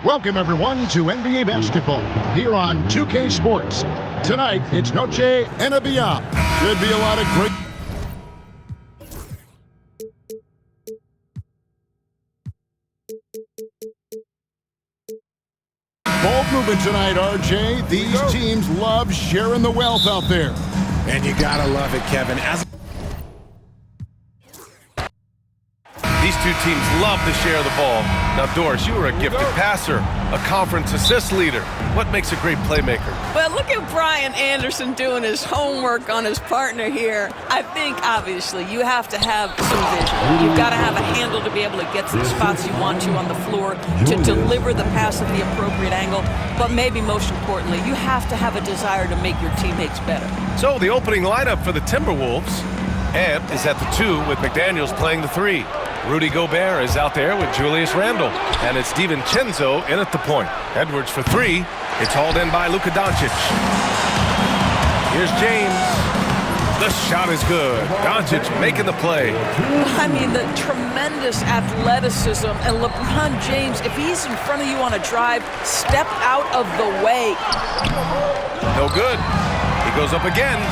Welcome, everyone, to NBA basketball here on 2K Sports. Tonight, it's Noche NBA. Should be a lot of great... Bold movement tonight, RJ. These teams love sharing the wealth out there. And you gotta love it, Kevin. These two teams love to share the ball. Now, Doris, you were a gifted passer, a conference assist leader. What makes a great playmaker? Well, look at Brian Anderson doing his homework on his partner here. I think, obviously, you have to have some vision. You've got to have a handle to be able to get to the spots you want to on the floor, to deliver the pass at the appropriate angle. But maybe most importantly, you have to have a desire to make your teammates better. So the opening lineup for the Timberwolves, Ant is at the 2 with McDaniels playing the 3. Rudy Gobert is out there with Julius Randle. And it's DiVincenzo in at the point. Edwards for 3. It's hauled in by Luka Doncic. Here's James. The shot is good. Doncic making the play. I mean, the tremendous athleticism. And LeBron James, if he's in front of you on a drive, step out of the way. No good. He goes up again.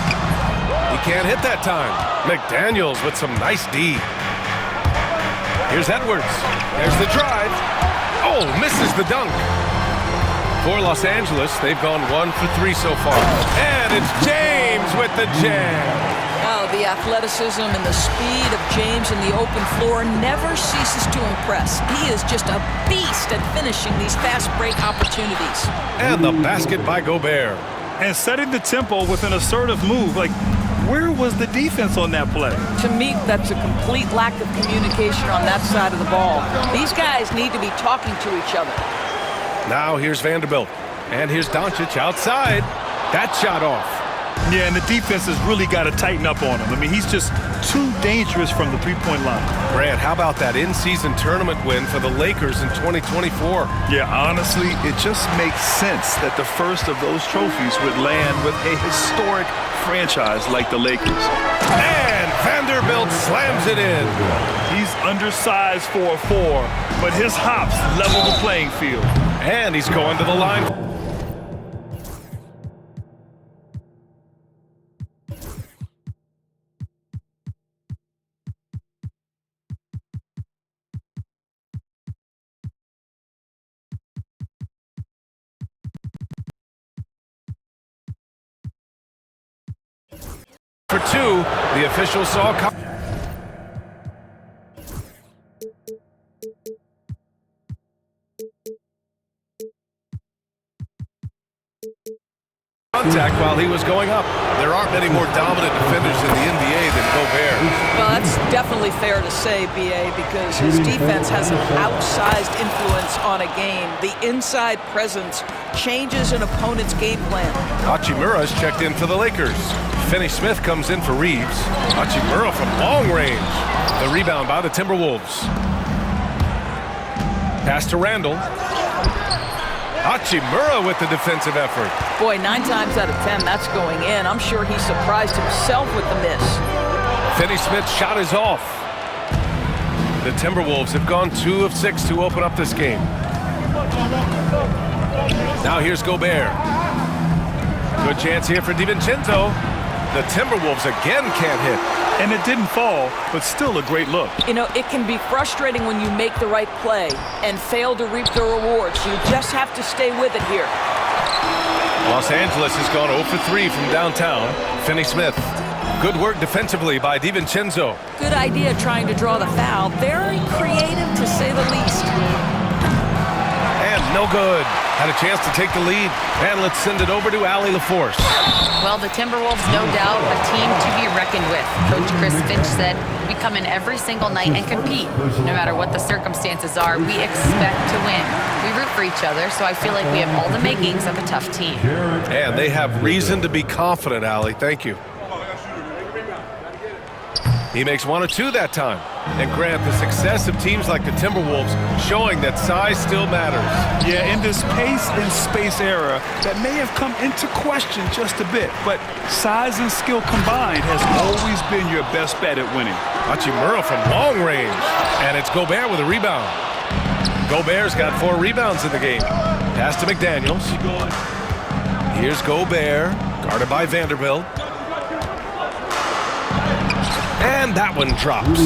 He can't hit that time. McDaniels with some nice D. Here's Edwards. There's the drive. Oh, misses the dunk. For Los Angeles, they've gone 1 for 3 so far. And it's James with the jam. Oh, the athleticism and the speed of James in the open floor never ceases to impress. He is just a beast at finishing these fast break opportunities. And the basket by Gobert. And setting the tempo with an assertive move. Like, where was the defense on that play? To me, that's a complete lack of communication on that side of the ball. These guys need to be talking to each other. Now here's Vanderbilt. And here's Doncic outside. That shot off. Yeah, and the defense has really got to tighten up on him. I mean, he's just too dangerous from the three-point line. Grant, how about that in-season tournament win for the Lakers in 2024? Yeah, honestly, it just makes sense that the first of those trophies would land with a historic franchise like the Lakers. And Vanderbilt slams it in. He's undersized for a 4, but his hops level the playing field. And he's going to the line. For 2, the official saw contact while he was going up. There aren't many more dominant defenders in the NBA than Gobert. Well, that's definitely fair to say, B.A., because his defense has an outsized influence on a game. The inside presence changes an opponent's game plan. Hachimura's checked in for the Lakers. Finney Smith comes in for Reeves. Hachimura from long range. The rebound by the Timberwolves. Pass to Randle. Hachimura with the defensive effort. Boy, 9 times out of 10, that's going in. I'm sure he surprised himself with the miss. Finney Smith's shot is off. The Timberwolves have gone 2 of 6 to open up this game. Now here's Gobert. Good chance here for DiVincenzo. The Timberwolves again can't hit. And it didn't fall, but still a great look. You know, it can be frustrating when you make the right play and fail to reap the rewards. You just have to stay with it here. Los Angeles has gone 0 for 3 from downtown. Finney Smith. Good work defensively by DiVincenzo. Good idea trying to draw the foul. Very creative, to say the least. And no good. Had a chance to take the lead. And let's send it over to Allie LaForce. Well, the Timberwolves, no doubt, a team to be reckoned with. Coach Chris Finch said, we come in every single night and compete. No matter what the circumstances are, we expect to win. We root for each other, so I feel like we have all the makings of a tough team. And they have reason to be confident, Allie. Thank you. He makes 1 or 2 that time. And Grant, the success of teams like the Timberwolves showing that size still matters. Yeah, in this pace and space era, that may have come into question just a bit, but size and skill combined has always been your best bet at winning. Hachimura from long range. And it's Gobert with a rebound. Gobert's got 4 rebounds in the game. Pass to McDaniels. Here's Gobert, guarded by Vanderbilt. And that one drops.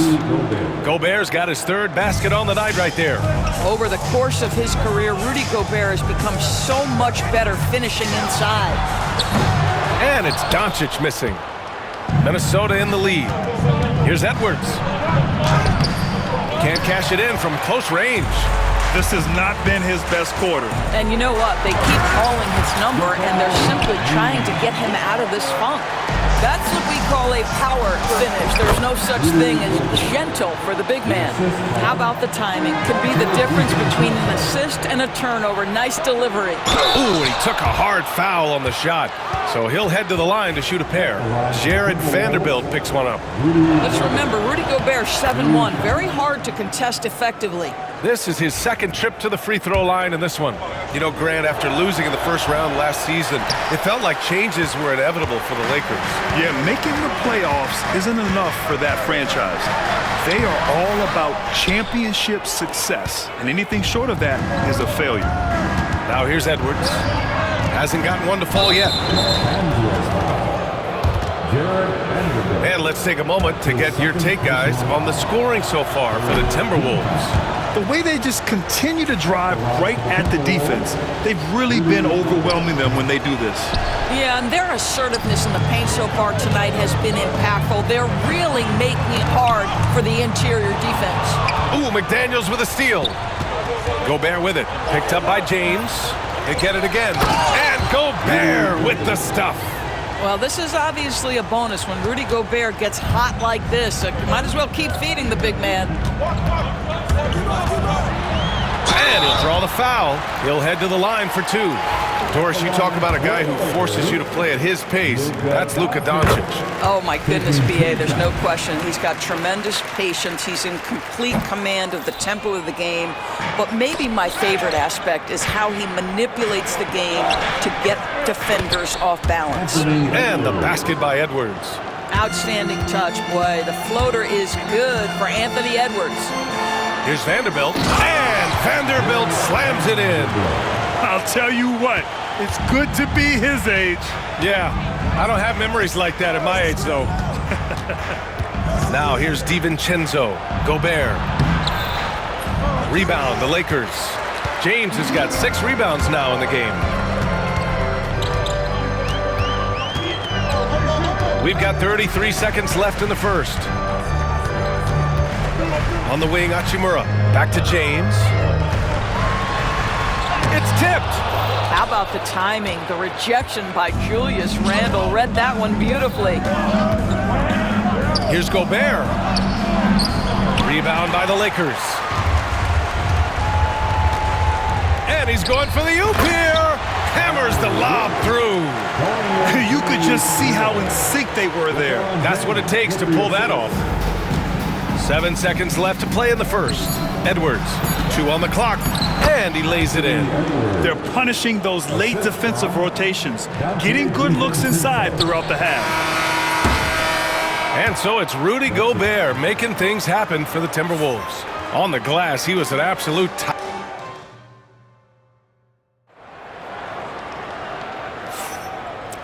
Gobert's got his 3rd basket on the night right there. Over the course of his career, Rudy Gobert has become so much better finishing inside. And it's Doncic missing. Minnesota in the lead. Here's Edwards. Can't cash it in from close range. This has not been his best quarter. And you know what? They keep calling his number, and they're simply trying to get him out of this funk. That's what we call a power finish. There's no such thing as gentle for the big man. How about the timing? Could be the difference between an assist and a turnover. Nice delivery. Ooh, he took a hard foul on the shot. So he'll head to the line to shoot a pair. Jared Vanderbilt picks one up. Let's remember, Rudy Gobert, 7-1. Very hard to contest effectively. This is his 2nd trip to the free throw line in this one. You know, Grant, after losing in the first round last season, it felt like changes were inevitable for the Lakers. Yeah, making the playoffs isn't enough for that franchise. They are all about championship success, and anything short of that is a failure. Now here's Edwards. Hasn't gotten one to fall yet. And let's take a moment to get your take, guys, on the scoring so far for the Timberwolves. The way they just continue to drive right at the defense, they've really been overwhelming them when they do this. Yeah, and their assertiveness in the paint so far tonight has been impactful. They're really making it hard for the interior defense. Ooh, McDaniels with a steal. Gobert with it. Picked up by James. They get it again. And Gobert with the stuff. Well, this is obviously a bonus when Rudy Gobert gets hot like this. You might as well keep feeding the big man. And he'll draw the foul. He'll head to the line for 2. Doris, you talk about a guy who forces you to play at his pace. That's Luka Doncic. Oh, my goodness, B.A., there's no question. He's got tremendous patience. He's in complete command of the tempo of the game. But maybe my favorite aspect is how he manipulates the game to get defenders off balance. And the basket by Edwards. Outstanding touch, boy. The floater is good for Anthony Edwards. Here's Vanderbilt. And Vanderbilt slams it in. I'll tell you what, it's good to be his age. Yeah, I don't have memories like that at my age, though. Now here's DiVincenzo. Gobert. Rebound, the Lakers. James has got 6 rebounds now in the game. We've got 33 seconds left in the first. On the wing, Hachimura. Back to James. It's tipped. How about the timing? The rejection by Julius Randle. Read that one beautifully. Here's Gobert. Rebound by the Lakers. And he's going for the oop here. Hammers the lob through. You could just see how in sync they were there. That's what it takes to pull that off. 7 seconds left to play in the first. Edwards, 2 on the clock, and he lays it in. They're punishing those late defensive rotations, getting good looks inside throughout the half. And so it's Rudy Gobert making things happen for the Timberwolves. On the glass, he was an absolute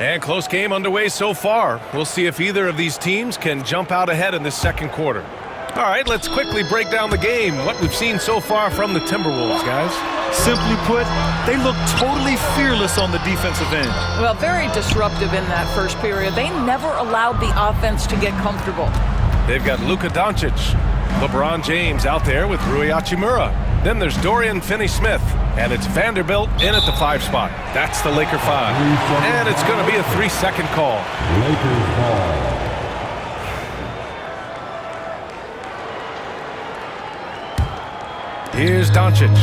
And close game underway so far. We'll see if either of these teams can jump out ahead in this second quarter. All right, let's quickly break down the game, what we've seen so far from the Timberwolves, guys. Simply put, they look totally fearless on the defensive end. Well, very disruptive in that first period. They never allowed the offense to get comfortable. They've got Luka Doncic, LeBron James out there with Rui Hachimura. Then there's Dorian Finney-Smith, and it's Vanderbilt in at the 5 spot. That's the Laker 5. And it's going to be a 3-second call. Lakers ball. Here's Doncic.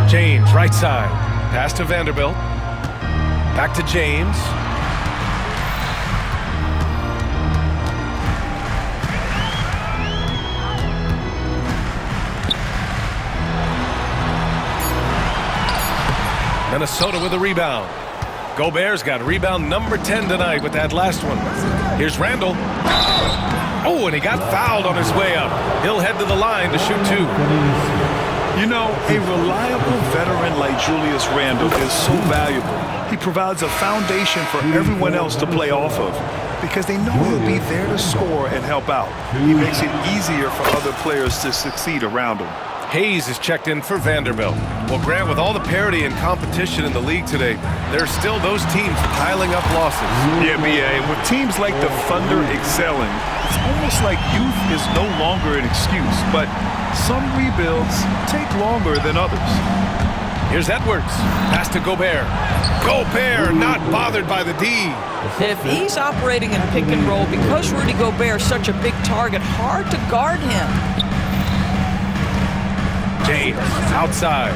James, right side. Pass to Vanderbilt. Back to James. Minnesota with a rebound. Gobert's got rebound number 10 tonight with that last one. Here's Randall. Oh, and he got fouled on his way up. He'll head to the line to shoot 2. You know, a reliable veteran like Julius Randle is so valuable. He provides a foundation for everyone else to play off of because they know he'll be there to score and help out. He makes it easier for other players to succeed around him. Hayes is checked in for Vanderbilt. Well, Grant, with all the parity and competition in the league today, there are still those teams piling up losses. Yeah, B.A. With teams like the Thunder excelling, it's almost like youth is no longer an excuse, but some rebuilds take longer than others. Here's Edwards. Pass to Gobert. Gobert not bothered by the D. If he's operating in pick and roll, because Rudy Gobert is such a big target, hard to guard him. James outside.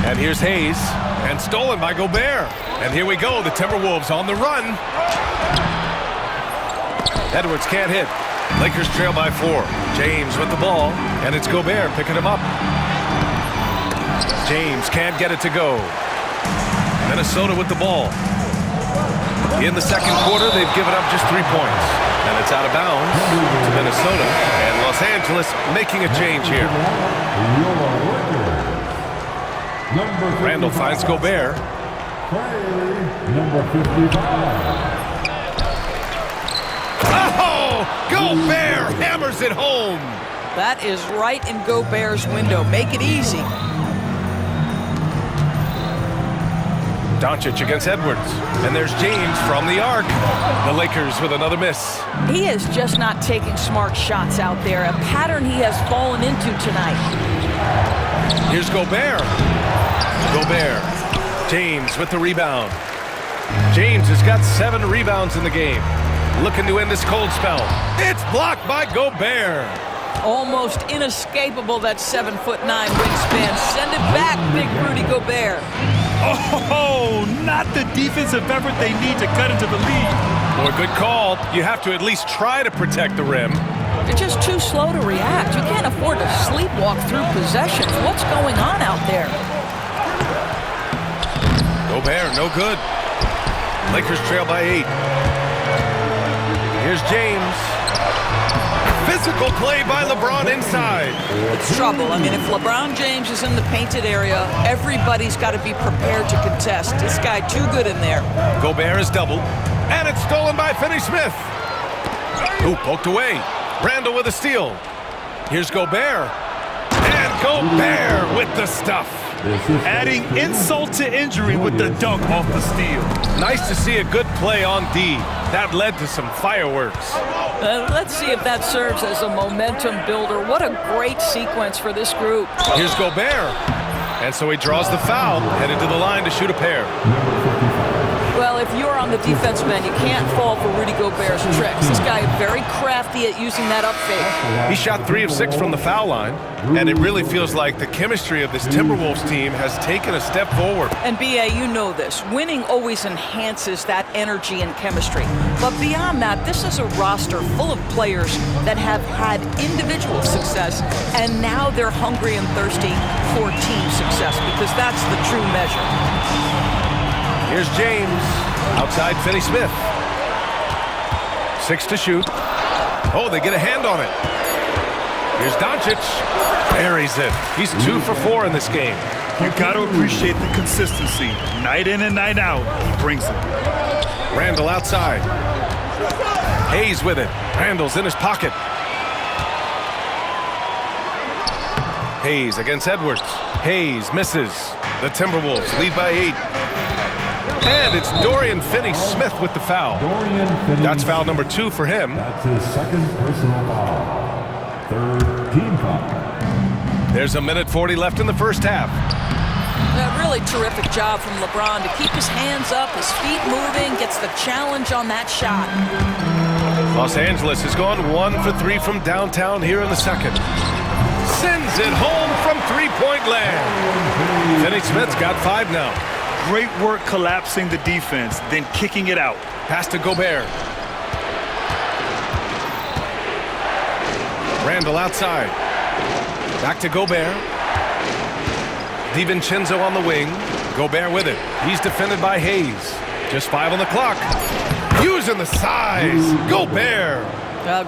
And here's Hayes. And stolen by Gobert. And here we go, the Timberwolves on the run. Edwards can't hit. Lakers trail by 4. James with the ball. And it's Gobert picking him up. James can't get it to go. Minnesota with the ball. In the second quarter, they've given up just 3 points. And it's out of bounds to Minnesota. And Los Angeles making a change here. Randall finds Gobert. Oh! Gobert hammers it home. That is right in Gobert's window. Make it easy. Doncic against Edwards. And there's James from the arc. The Lakers with another miss. He is just not taking smart shots out there, a pattern he has fallen into tonight. Here's Gobert. Gobert. James with the rebound. James has got 7 rebounds in the game. Looking to end this cold spell. It's blocked by Gobert. Almost inescapable, that 7'9" wingspan. Send it back, big Rudy Gobert. Oh, not the defensive effort they need to cut into the lead. Well, good call. You have to at least try to protect the rim. They're just too slow to react. You can't afford to sleepwalk through possessions. What's going on out there? Gobert, no good. Lakers trail by 8. Here's James. Physical play by LeBron inside. It's trouble. I mean, if LeBron James is in the painted area, everybody's got to be prepared to contest. This guy too good in there. Gobert is doubled. And it's stolen by Finney-Smith. Ooh, poked away. Randall with a steal. Here's Gobert. And Gobert with the stuff. Adding insult to injury with the dunk off the steal. Nice to see a good play on D. That led to some fireworks. Let's see if that serves as a momentum builder. What a great sequence for this group. Here's Gobert. And so he draws the foul, headed to the line to shoot a pair. Well, if you're on the defensive end, you can't fall for Rudy Gobert's tricks. This guy is very crafty at using that up fake. He shot 3 of 6 from the foul line, and it really feels like the chemistry of this Timberwolves team has taken a step forward. And B.A., you know this. Winning always enhances that energy and chemistry. But beyond that, this is a roster full of players that have had individual success, and now they're hungry and thirsty for team success, because that's the true measure. Here's James, outside Finney-Smith. 6 to shoot. Oh, they get a hand on it. Here's Doncic. Buries it. He's 2 for 4 in this game. You got to appreciate the consistency. Night in and night out, he brings it. Randall outside. Hayes with it. Randall's in his pocket. Hayes against Edwards. Hayes misses. The Timberwolves lead by 8. And it's Dorian Finney-Smith with the foul. That's foul number 2 for him. That's his second personal foul. Third team foul. There's a minute 40 left in the first half. A really terrific job from LeBron to keep his hands up, his feet moving, gets the challenge on that shot. Los Angeles has gone 1 for 3 from downtown here in the second. Sends it home from three-point land. Finney-Smith's got 5 now. Great work collapsing the defense, then kicking it out. Pass to Gobert. Randall outside. Back to Gobert. DiVincenzo on the wing. Gobert with it. He's defended by Hayes. Just 5 on the clock. Using the size. Gobert.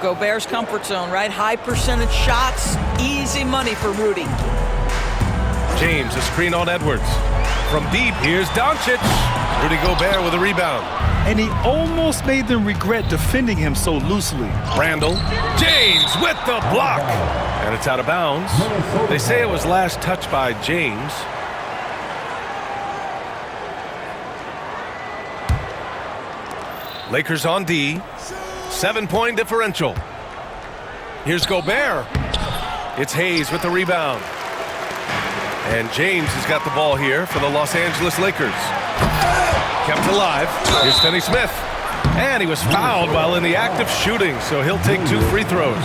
Gobert's comfort zone, right? High percentage shots. Easy money for Rudy. James, a screen on Edwards. From deep, here's Doncic. Rudy Gobert with a rebound. And he almost made them regret defending him so loosely. Randall. James with the block. And it's out of bounds. They say it was last touched by James. Lakers on D. 7-point differential. Here's Gobert. It's Hayes with the rebound. And James has got the ball here for the Los Angeles Lakers. Kept alive. Here's Finney-Smith. And he was fouled while in the act of shooting, so he'll take 2 free throws.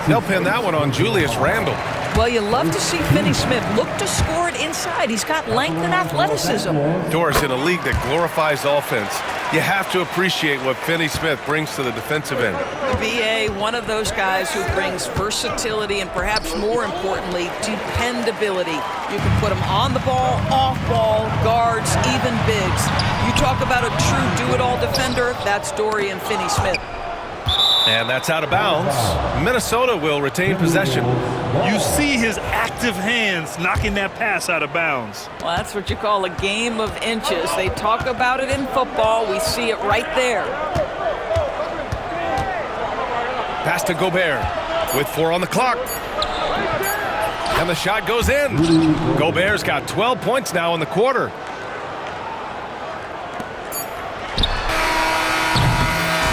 They'll pin that one on Julius Randle. Well, you love to see Finney-Smith look to score it inside. He's got length and athleticism. Doris, in a league that glorifies offense, you have to appreciate what Finney-Smith brings to the defensive end. BA, one of those guys who brings versatility and perhaps more importantly, dependability. You can put him on the ball, off ball, guards, even bigs. You talk about a true do-it-all defender, that's Dorian Finney-Smith. And that's out of bounds. Minnesota will retain possession. You see his active hands knocking that pass out of bounds. Well, that's what you call a game of inches. They talk about it in football. We see it right there. Pass to Gobert with 4 on the clock. And the shot goes in. Gobert's got 12 points now in the quarter.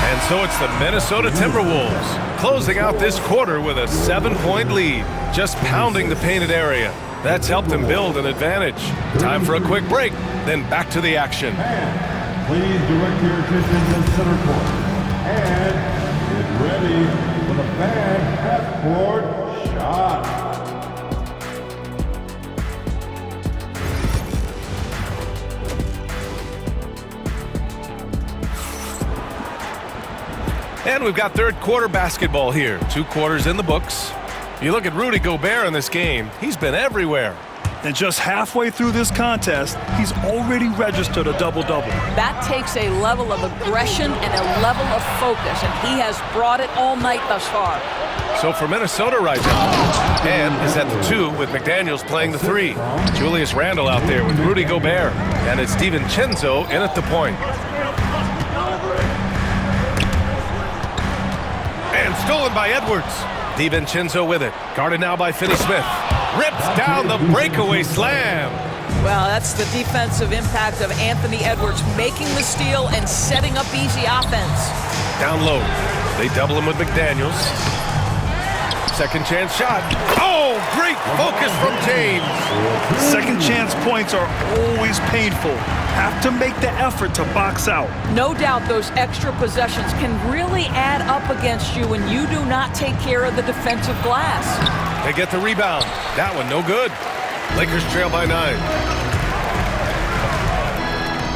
And so it's the Minnesota Timberwolves closing out this quarter with a 7-point lead, just pounding the painted area. That's helped them build an advantage. Time for a quick break, then back to the action. Please direct your attention to center court. And get ready for the bad half-court shot. And we've got third quarter basketball here. 2 quarters in the books. You look at Rudy Gobert in this game, he's been everywhere. And just halfway through this contest, he's already registered a double-double. That takes a level of aggression and a level of focus, and he has brought it all night thus far. So for Minnesota right now, and is at the 2 with McDaniels playing the 3. Julius Randle out there with Rudy Gobert, and it's DiVincenzo in at the point. And stolen by Edwards. DiVincenzo with it. Guarded now by Finney-Smith. Rips down the breakaway slam. Well, that's the defensive impact of Anthony Edwards making the steal and setting up easy offense. Down low. They double him with McDaniels. Second chance shot. Oh, great focus from James. Second chance points are always painful. Have to make the effort to box out. No doubt those extra possessions can really add up against you when you do not take care of the defensive glass. They get the rebound. That one no good. Lakers trail by 9.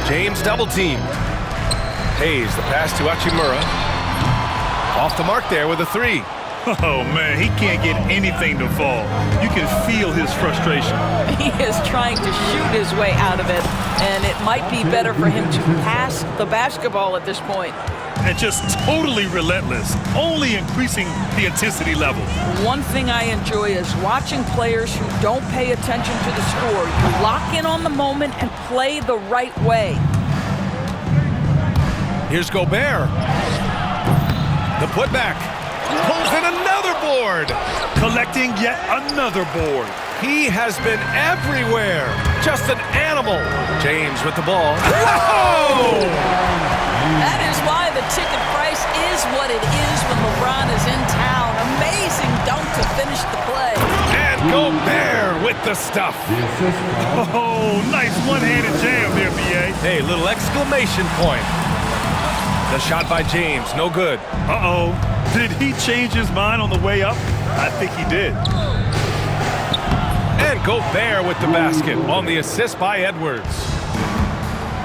James double teamed. Hayes the pass to Hachimura. Off the mark there with a 3. Oh, man, he can't get anything to fall. You can feel his frustration. He is trying to shoot his way out of it, and it might be better for him to pass the basketball at this point. And just totally relentless, only increasing the intensity level. One thing I enjoy is watching players who don't pay attention to the score. You lock in on the moment and play the right way. Here's Gobert. The putback. Pulls in another board. Collecting yet another board. He has been everywhere. Just an animal. James with the ball. Whoa! That is why the ticket price is what it is when LeBron is in town. Amazing dunk to finish the play. And Gobert with the stuff. Oh, nice one-handed jam there, B.A. Hey, little exclamation point. The shot by James, no good. Uh-oh. Did he change his mind on the way up? I think he did. And Gobert with the basket on the assist by Edwards.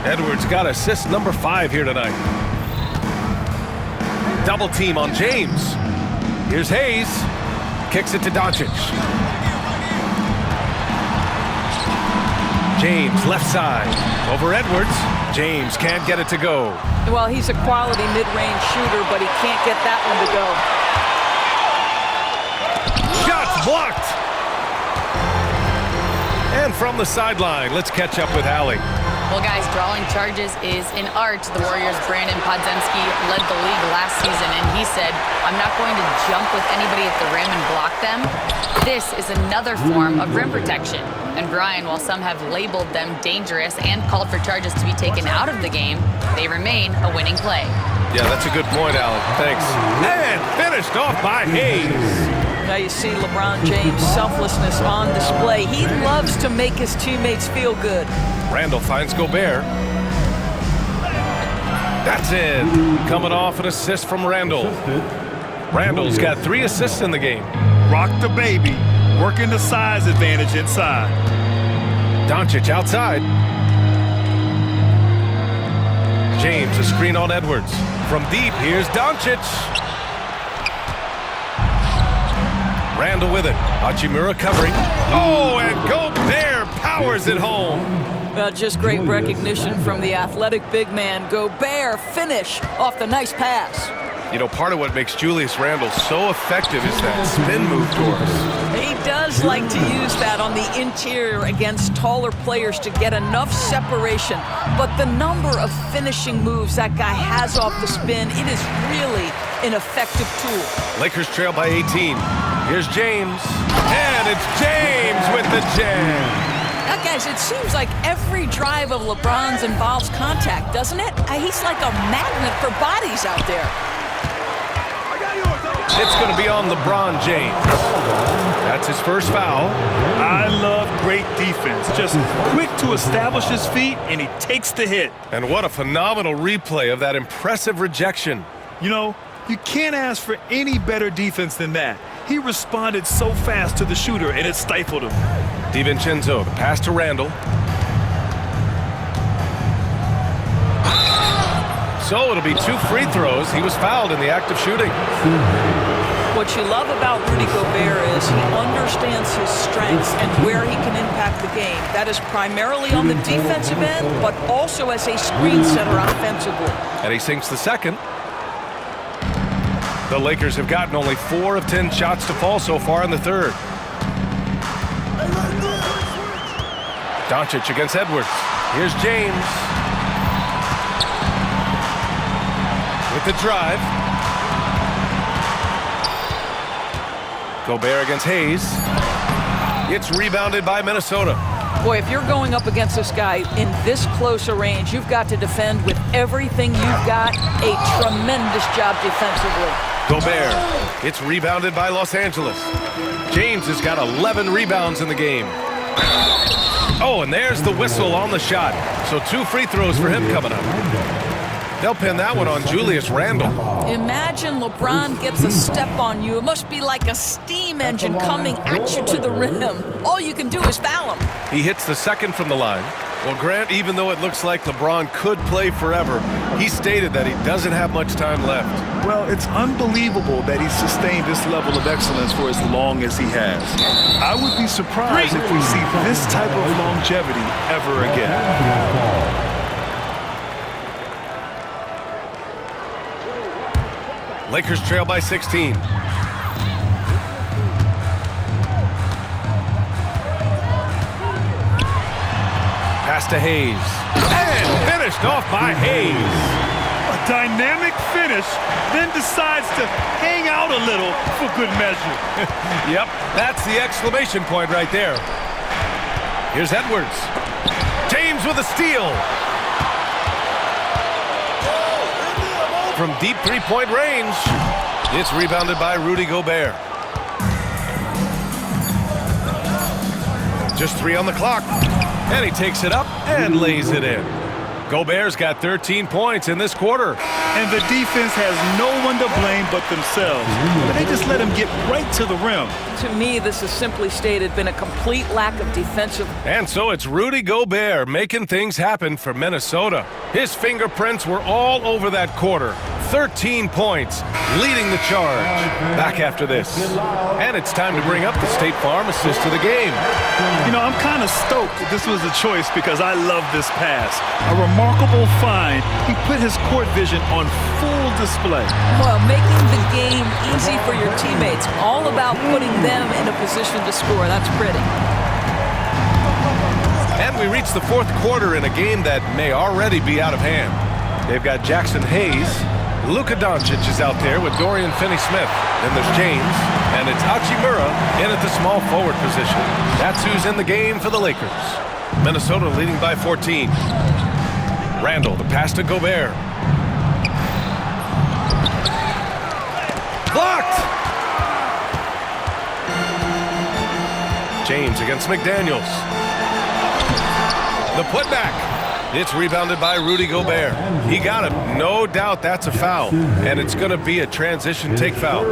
Edwards got assist number 5 here tonight. Double team on James. Here's Hayes. Kicks it to Doncic. James, left side. Over Edwards. James can't get it to go. Well, he's a quality mid-range shooter, but he can't get that one to go. Shots blocked. And from the sideline, let's catch up with Allie. Well, guys, drawing charges is an art. The Warriors' Brandon Podziemski led the league last season, and he said, I'm not going to jump with anybody at the rim and block them. This is another form of rim protection. And Brian, while some have labeled them dangerous and called for charges to be taken out of the game, they remain a winning play. Yeah, that's a good point, Allen. Thanks. And finished off by Hayes. Now you see LeBron James' selflessness on display. He loves to make his teammates feel good. Randall finds Gobert. That's it. Coming off an assist from Randall. Randall's got 3 assists in the game. Rock the baby. Working the size advantage inside. Doncic outside. James, a screen on Edwards. From deep, here's Doncic. Randall with it. Hachimura covering. Oh, and Gobert powers it home. Well, just great recognition from the athletic big man. Gobert finish off the nice pass. You know, part of what makes Julius Randle so effective is that spin move to us. He does like to use that on the interior against taller players to get enough separation. But the number of finishing moves that guy has off the spin, it is really an effective tool. Lakers trail by 18. Here's James. And it's James with the jam. Now, guys, it seems like every drive of LeBron's involves contact, doesn't it? He's like a magnet for bodies out there. It's going to be on LeBron James. That's his first foul. I love great defense. Just quick to establish his feet, and he takes the hit. And what a phenomenal replay of that impressive rejection. You know, you can't ask for any better defense than that. He responded so fast to the shooter, and it stifled him. DiVincenzo, the pass to Randall. So it'll be 2 free throws. He was fouled in the act of shooting. What you love about Rudy Gobert is he understands his strengths and where he can impact the game. That is primarily on the defensive end, but also as a screen setter offensively. And he sinks the second. The Lakers have gotten only 4 of 10 shots to fall so far in the third. Doncic against Edwards. Here's James. With the drive. Gobert against Hayes. It's rebounded by Minnesota. Boy, if you're going up against this guy in this close a range, you've got to defend with everything you've got. A tremendous job defensively. Gobert. It's rebounded by Los Angeles. James has got 11 rebounds in the game. Oh, and there's the whistle on the shot. So 2 free throws for him coming up. They'll pin that one on Julius Randle. Imagine LeBron gets a step on you. It must be like a steam engine coming at you to the rim. All you can do is foul him. He hits the second from the line. Well, Grant, even though it looks like LeBron could play forever, he stated that he doesn't have much time left. Well, it's unbelievable that he's sustained this level of excellence for as long as he has. I would be surprised if we see this type of longevity ever again. Lakers trail by 16. Pass to Hayes. And finished off by Hayes. A dynamic finish, then decides to hang out a little for good measure. Yep, that's the exclamation point right there. Here's Edwards. James with a steal. From deep 3-point range. It's rebounded by Rudy Gobert. Just 3 on the clock. And he takes it up and lays it in. Gobert's got 13 points in this quarter. And the defense has no one to blame but themselves. But they just let him get right to the rim. To me, this is simply stated been a complete lack of defensive. And so it's Rudy Gobert making things happen for Minnesota. His fingerprints were all over that quarter. 13 points, leading the charge. Back after this. And it's time to bring up the State Farm assist to the game. You know, I'm kind of stoked that this was a choice because I love this pass. A remarkable find. He put his court vision on full display. Well, making the game easy for your teammates. All about putting them in a position to score. That's pretty. And we reach the fourth quarter in a game that may already be out of hand. They've got Jackson Hayes. Luka Doncic is out there with Dorian Finney-Smith. Then there's James, and it's Hachimura in at the small forward position. That's who's in the game for the Lakers. Minnesota leading by 14. Randall, the pass to Gobert. Blocked! James against McDaniels. The putback. It's rebounded by Rudy Gobert. He got him. No doubt that's a foul. And it's going to be a transition take foul.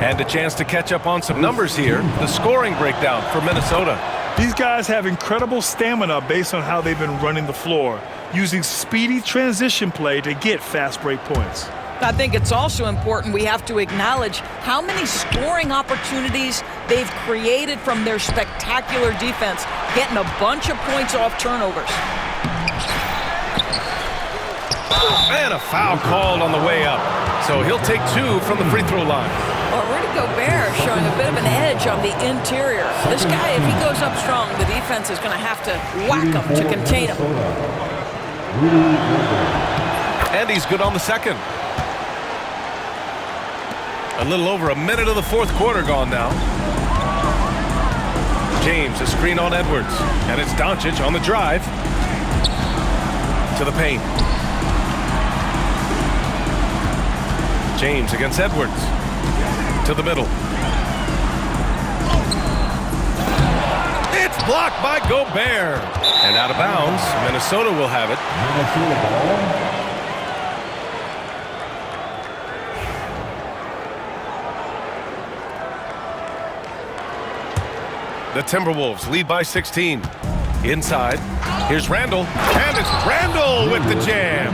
And a chance to catch up on some numbers here. The scoring breakdown for Minnesota. These guys have incredible stamina based on how they've been running the floor, using speedy transition play to get fast break points. I think it's also important we have to acknowledge how many scoring opportunities they've created from their spectacular defense, getting a bunch of points off turnovers. And a foul called on the way up. So he'll take 2 from the free throw line. Well, Rudy Gobert showing a bit of an edge on the interior. This guy, if he goes up strong, the defense is going to have to whack him to contain him. And he's good on the second. A little over a minute of the fourth quarter gone now. James, a screen on Edwards. And it's Doncic on the drive. To the paint. James against Edwards. To the middle. It's blocked by Gobert. And out of bounds. Minnesota will have it. The Timberwolves lead by 16. Inside. Here's Randall. And it's Randall with the jam.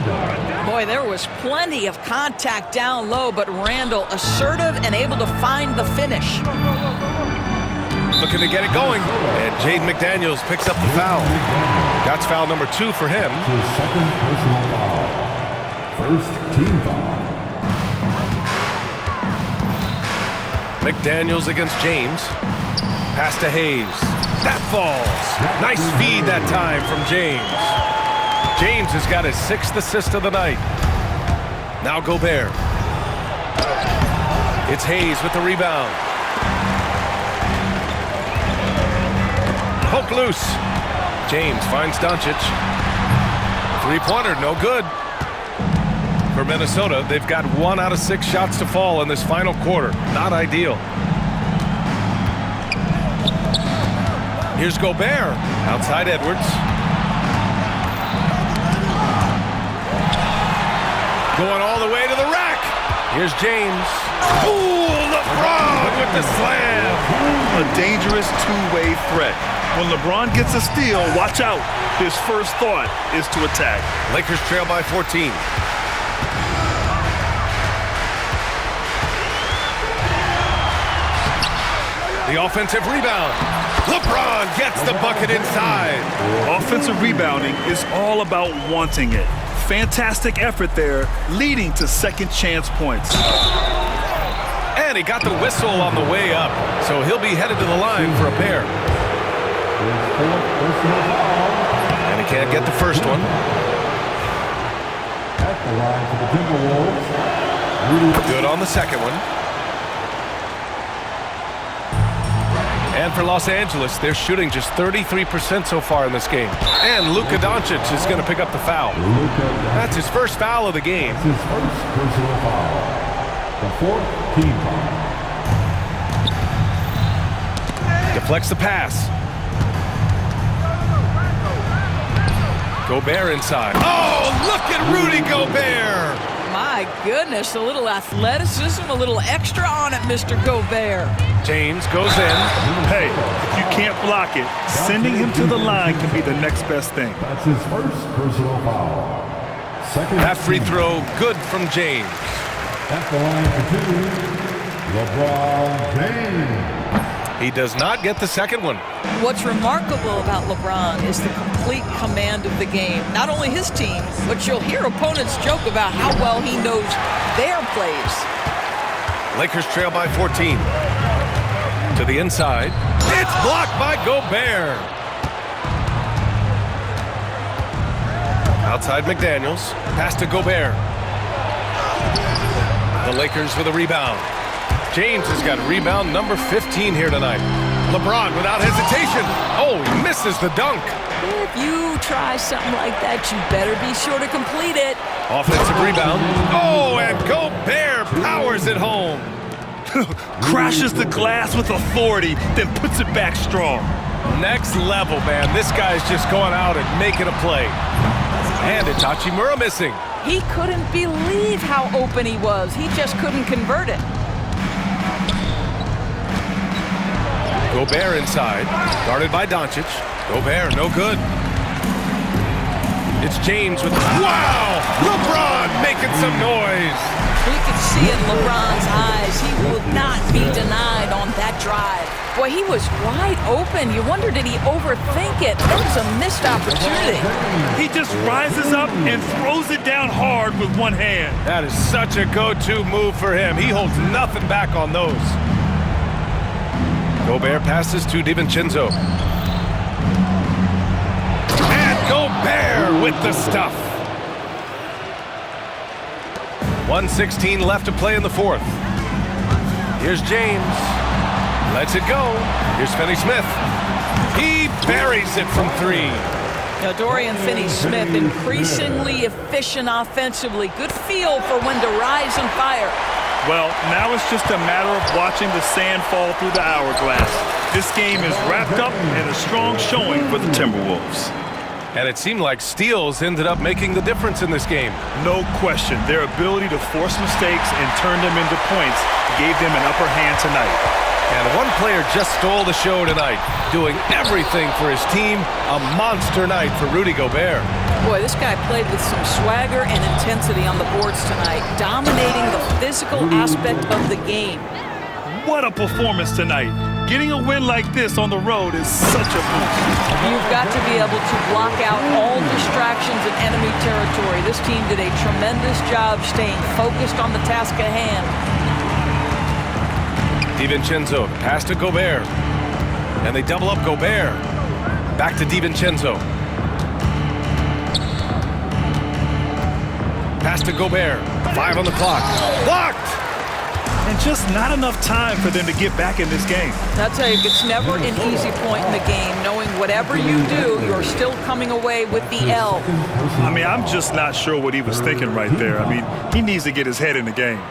Boy, there was plenty of contact down low, but Randall assertive and able to find the finish. Looking to get it going. And Jaden McDaniels picks up the foul. That's foul number 2 for him. Second personal foul. First team foul. McDaniels against James. Pass to Hayes. That falls. Nice feed that time from James. James has got his 6th assist of the night. Now Gobert. It's Hayes with the rebound. Poke loose. James finds Doncic. Three-pointer, no good. For Minnesota, they've got 1 out of 6 shots to fall in this final quarter. Not ideal. Here's Gobert. Outside Edwards. Going all the way to the rack. Here's James. Ooh, LeBron with the slam. A dangerous two-way threat. When LeBron gets a steal, watch out. His first thought is to attack. Lakers trail by 14. The offensive rebound. LeBron gets the bucket inside. Offensive rebounding is all about wanting it. Fantastic effort there, leading to second chance points. And he got the whistle on the way up, so he'll be headed to the line for a pair. And he can't get the first one. At the line for the Timberwolves. Good on the second one. And for Los Angeles, they're shooting just 33% so far in this game. And Luka Doncic is going to pick up the foul. That's his first foul of the game. His first personal foul. The 4th team foul. Deflects the pass. Gobert inside. Oh, look at Rudy Gobert! My goodness, a little athleticism, a little extra on it, Mr. Gobert. James goes in. Hey, if you can't block it, sending him to the line can be the next best thing. That's his first personal foul. That free throw good from James. At the line for two, LeBron James. He does not get the second one. What's remarkable about LeBron is the complete command of the game. Not only his team, but you'll hear opponents joke about how well he knows their plays. Lakers trail by 14. To the inside. It's blocked by Gobert. Outside McDaniels. Pass to Gobert. The Lakers with a rebound. James has got rebound number 15 here tonight. LeBron without hesitation. Oh, he misses the dunk. If you try something like that, you better be sure to complete it. Offensive rebound. Oh, and Gobert powers it home. Crashes the glass with authority, then puts it back strong. Next level, man. This guy's just going out and making a play. And Hachimura missing. He couldn't believe how open he was. He just couldn't convert it. Gobert inside, guarded by Doncic. Gobert, no good. It's James with, wow! LeBron making some noise. You could see in LeBron's eyes, he would not be denied on that drive. Boy, he was wide open. You wonder, did he overthink it? That was a missed opportunity. He just rises up and throws it down hard with one hand. That is such a go-to move for him. He holds nothing back on those. Gobert passes to DiVincenzo. And Gobert with the stuff. 1:16 left to play in the fourth. Here's James. Lets it go. Here's Finney-Smith. He buries it from three. Now, Dorian Finney-Smith, increasingly efficient offensively. Good feel for when to rise and fire. Well, now it's just a matter of watching the sand fall through the hourglass. This game is wrapped up in a strong showing for the Timberwolves. And it seemed like steals ended up making the difference in this game. No question. Their ability to force mistakes and turn them into points gave them an upper hand tonight. And one player just stole the show tonight, doing everything for his team. A monster night for Rudy Gobert. Boy, this guy played with some swagger and intensity on the boards tonight, dominating the physical aspect of the game. What a performance tonight. Getting a win like this on the road is such a boost. You've got to be able to block out all distractions in enemy territory. This team did a tremendous job staying focused on the task at hand. DiVincenzo, pass to Gobert. And they double up Gobert. Back to DiVincenzo. Pass to Gobert. 5 on the clock. Blocked! And just not enough time for them to get back in this game. I'll tell you, it's never an easy point in the game, knowing whatever you do, you're still coming away with the L. I mean, I'm just not sure what he was thinking right there. I mean, he needs to get his head in the game.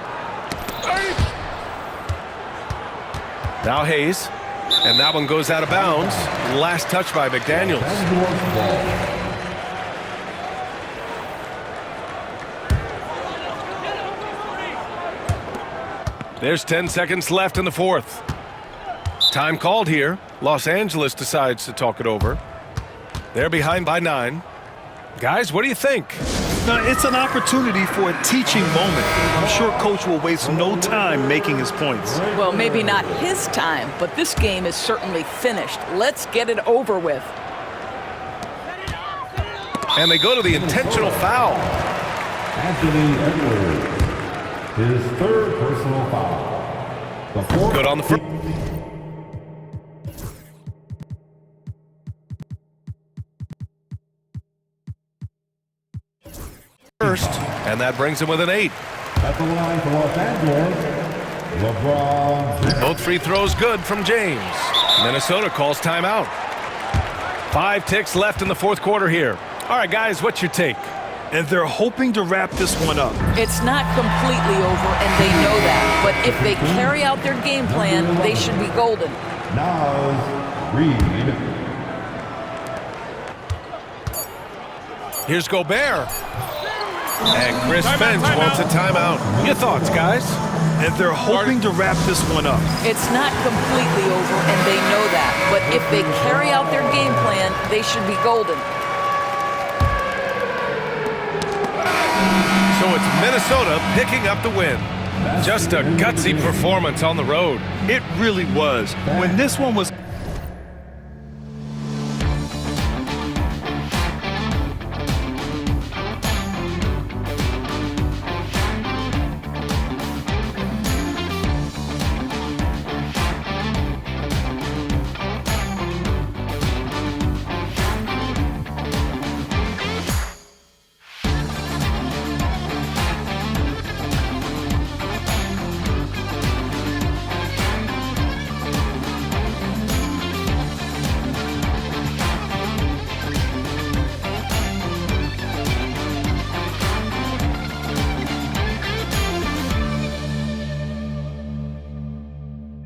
Now Hayes. And that one goes out of bounds. Last touch by McDaniels. There's 10 seconds left in the fourth. Time called here. Los Angeles decides to talk it over. They're behind by 9. Guys, what do you think? Now, it's an opportunity for a teaching moment. I'm sure Coach will waste no time making his points. Well, maybe not his time, but this game is certainly finished. Let's get it over with. And they go to the intentional foul. Anthony Edwards. His third personal foul. The fourth. Good on the first. And that brings him with an 8. At the line for Los Angeles, LeBron. Both free throws good from James. Minnesota calls timeout. 5 ticks left in the fourth quarter here. All right, guys, what's your take? And they're hoping to wrap this one up. It's not completely over, and they know that. But if they carry out their game plan, they should be golden. Now, Reed. Here's Gobert. And Chris Finch wants a timeout. Your thoughts, guys? And they're hoping to wrap this one up. It's not completely over, and they know that. But if they carry out their game plan, they should be golden. Minnesota picking up the win. Just a gutsy performance on the road. It really was. When this one was